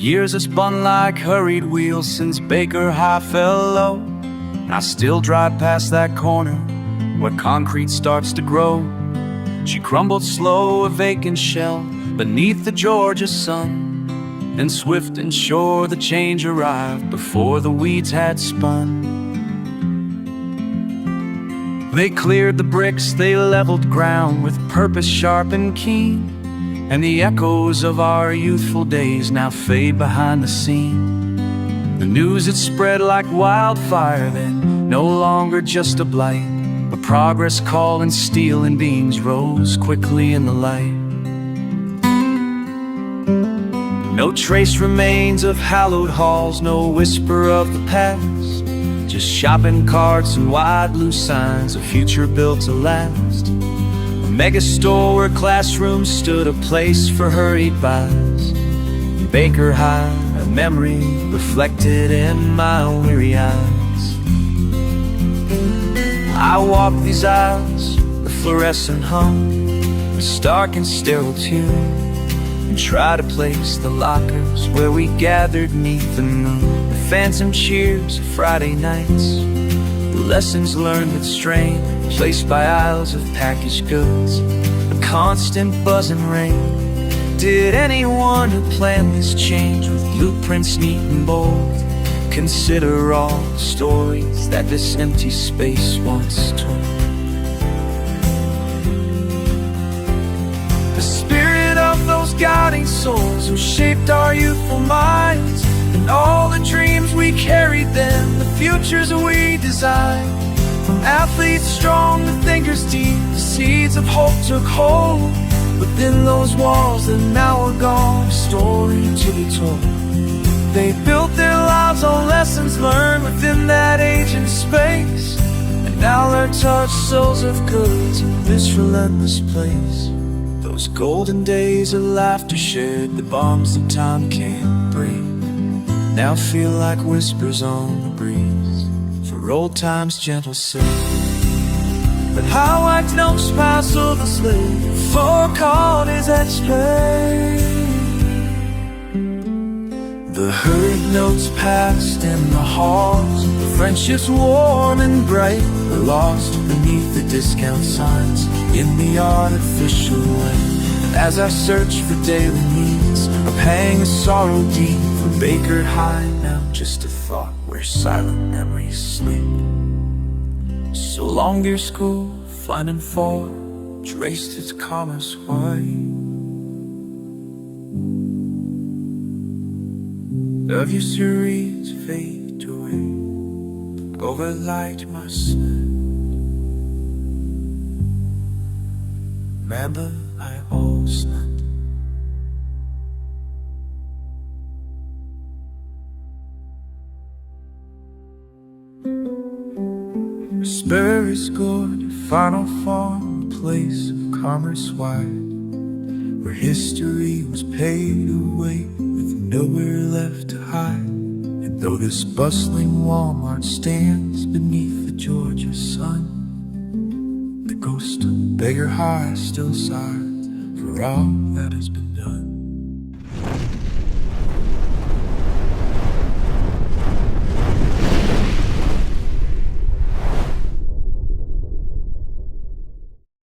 years have spun like hurried wheels since Baker High fell low. I still drive past that corner where concrete starts to grow. She crumbled slow, a vacant shell beneath the Georgia sun. Then swift and sure the change arrived before the weeds had spun. They cleared the bricks, they leveled ground with purpose sharp and keen, and the echoes of our youthful days now fade behind the scene. The news had spread like wildfire then, no longer just a blight, but progress called and steel and beams rose quickly in the light. No trace remains of hallowed halls, no whisper of the past, just shopping carts and wide blue signs, a future built to last. A mega store where classrooms stood, a place for hurried buys. Baker High, a memory reflected in my weary eyes. I walk these aisles, the fluorescent hum, a stark and sterile tune, and try to place the lockers where we gathered 'neath the moon. The phantom cheers of Friday nights, the lessons learned with strain, placed by aisles of packaged goods, a constant buzzing rain. Did anyone who planned this change with blueprints neat and bold consider all the stories that this empty space once told? The spirit of those guiding souls who shaped our youthful minds, and all the dreams we carried then, the futures we designed. From athletes strong to thinkers deep, the seeds of hope took hold within those walls that now are gone, a story to be told. They built their lives on lessons learned within that age and space, and now they're touched souls of goods in this relentless place. Those golden days of laughter shared, the bombs that time can't breathe, now feel like whispers on the breeze, for old time's gentle say. But how like notes pass over slave, for caught is at stake. The hurried notes passed in the halls, the friendships warm and bright are lost beneath the discount signs in the artificial light. And as I search for daily needs, a pang of sorrow deep for Baker High, now just a thought where silent memories sleep. So long, dear school, finding fall traced its commerce white. Of your series fade away, overlight my sin. Remember I always meant. Spur is good, final form, place of commerce wide, where history was paid away with nowhere left to hide. And though this bustling Walmart stands beneath the Georgia sun, the ghost of Baker High still sighs for all that has been done.